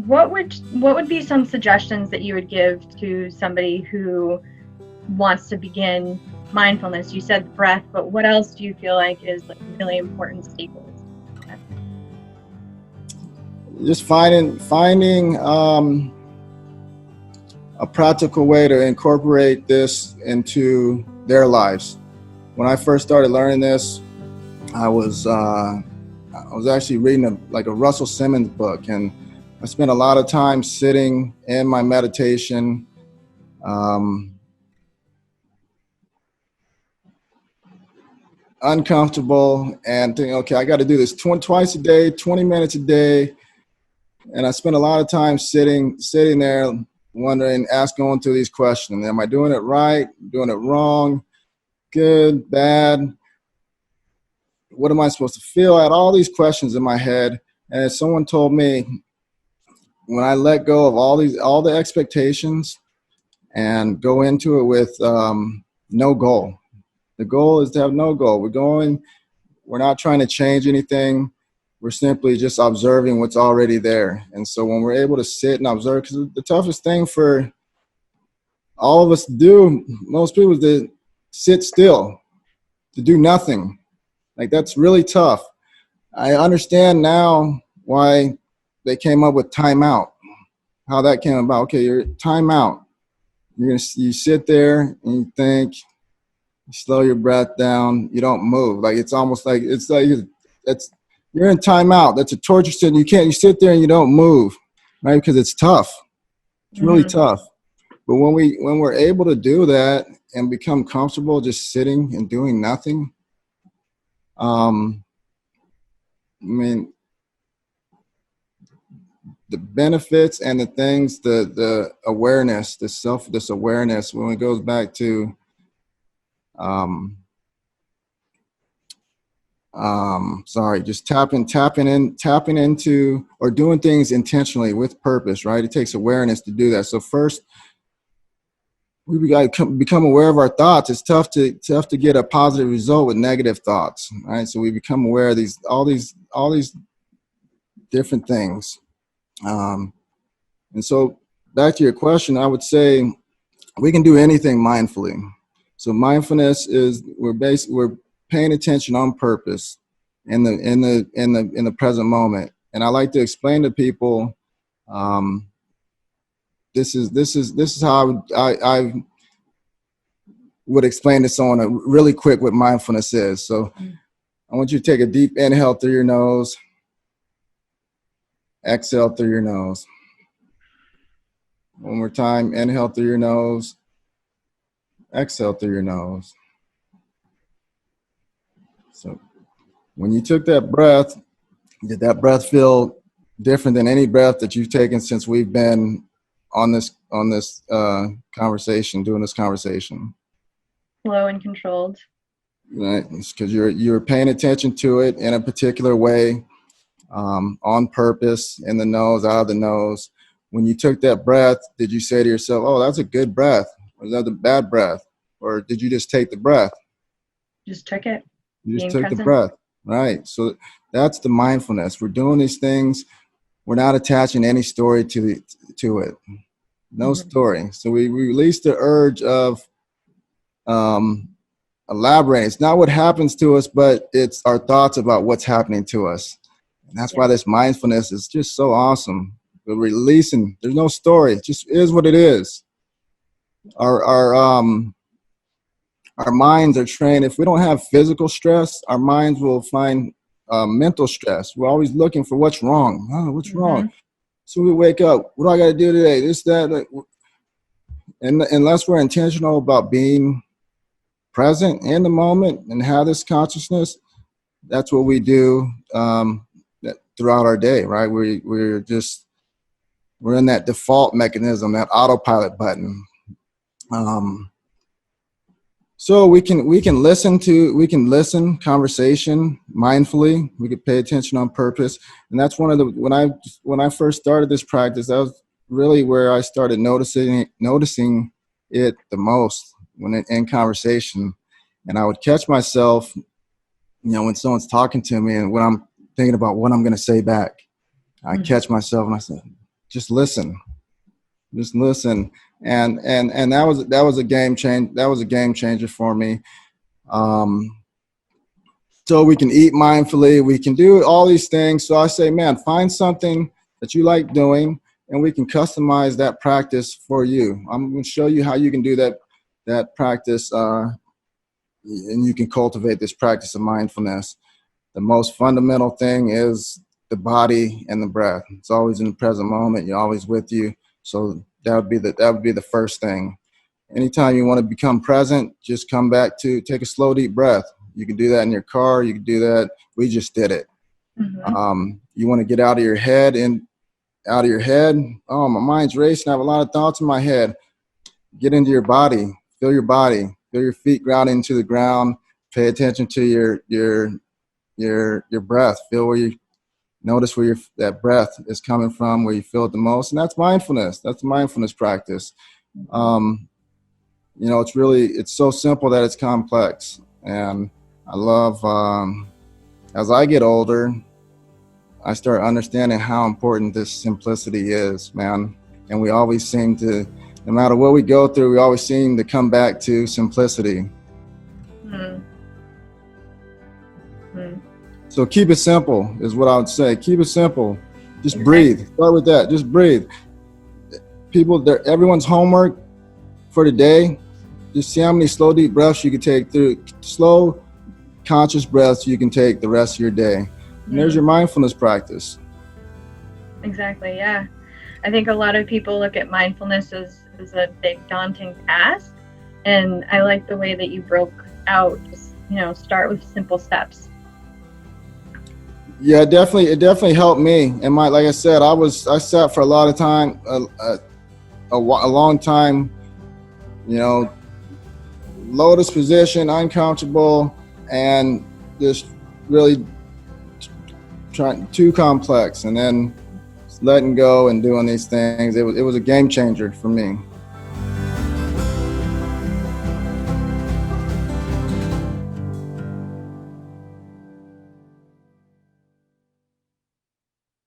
what would be some suggestions that you would give to somebody who wants to begin mindfulness? You said breath, but what else do you feel like is like really important staples? Just finding a practical way to incorporate this into their lives. When I first started learning this, I was actually reading a Russell Simmons book, and I spent a lot of time sitting in my meditation, uncomfortable, and thinking, okay, I got to do this twice a day, 20 minutes a day. And I spent a lot of time sitting there wondering, going through these questions. Am I doing it right? Doing it wrong? Good? Bad? What am I supposed to feel? I had all these questions in my head. And someone told me, when I let go of all the expectations and go into it with no goal. The goal is to have no goal. We're not trying to change anything. We're simply just observing what's already there. And so when we're able to sit and observe, because the toughest thing for all of us to do, most people, is to sit still, to do nothing. Like, that's really tough. I understand now why they came up with timeout, how that came about. Okay, you're timeout. You sit there and you think, you slow your breath down, you don't move. Like, it's almost like, you're in timeout. That's a torture sitting. You sit there and you don't move, right? Because it's tough. It's really tough. But when we're able to do that and become comfortable just sitting and doing nothing, I mean, the benefits and the things, the awareness, this awareness, when it goes back to just tapping into, or doing things intentionally with purpose, right? It takes awareness to do that. So first, we got to become aware of our thoughts. It's tough to get a positive result with negative thoughts, right? So we become aware of all these different things. And so back to your question, I would say we can do anything mindfully. So mindfulness is we're paying attention on purpose in the present moment. And I like to explain to people, this is how I would explain to someone really quick what mindfulness is. So I want you to take a deep inhale through your nose, exhale through your nose. One more time, inhale through your nose, exhale through your nose. So when you took that breath, did that breath feel different than any breath that you've taken since we've been on this conversation, doing this conversation? Slow and controlled. Right, it's because you're paying attention to it in a particular way, on purpose, in the nose, out of the nose. When you took that breath, did you say to yourself, "Oh, that's a good breath," or "Is that a bad breath?" Or did you just take the breath? Just took it. You just took the breath, right? So that's the mindfulness. We're doing these things. We're not attaching any story to it. No story. So we release the urge of elaborating. It's not what happens to us, but it's our thoughts about what's happening to us. And that's why this mindfulness is just so awesome. We're releasing. There's no story. It just is what it is. Our minds are trained. If we don't have physical stress, our minds will find mental stress. We're always looking for what's wrong. Oh, what's wrong? So we wake up. What do I got to do today? This, that. And unless we're intentional about being present in the moment and have this consciousness, that's what we do throughout our day, right? We're in that default mechanism, that autopilot button. So we can listen conversation mindfully. We could pay attention on purpose, and that's one of the when I first started this practice, that was really where I started noticing it the most, when in conversation. And I would catch myself, when someone's talking to me and when I'm thinking about what I'm going to say back, I catch myself and I say, just listen. Just listen. And that was a game changer for me. So we can eat mindfully, we can do all these things. So I say, man, find something that you like doing, and we can customize that practice for you. I'm going to show you how you can do that practice, and you can cultivate this practice of mindfulness. The most fundamental thing is the body and the breath. It's always in the present moment. You're always with you. So that would be the first thing. Anytime you want to become present, just come back to take a slow, deep breath. You can do that in your car. You can do that. We just did it. Mm-hmm. You want to get out of your head. Oh, my mind's racing. I have a lot of thoughts in my head. Get into your body. Feel your body. Feel your feet grounding into the ground. Pay attention to your breath. Feel where you notice where that breath is coming from, where you feel it the most, and that's mindfulness. That's a mindfulness practice. It's so simple that it's complex. And I love, as I get older, I start understanding how important this simplicity is, man. And we always seem to, no matter what we go through, we always seem to come back to simplicity. So keep it simple is what I would say. Keep it simple. Just breathe. Start with that. Just breathe. Everyone's homework for today, just see how many slow, deep breaths you can take through. Slow, conscious breaths you can take the rest of your day. And there's your mindfulness practice. Exactly, yeah. I think a lot of people look at mindfulness as a big, daunting task. And I like the way that you broke out, just, start with simple steps. Yeah, it definitely helped me. And like I said, I sat for a lot of time, a long time, lotus position, uncomfortable, and just really trying too complex. And then letting go and doing these things, it was a game changer for me.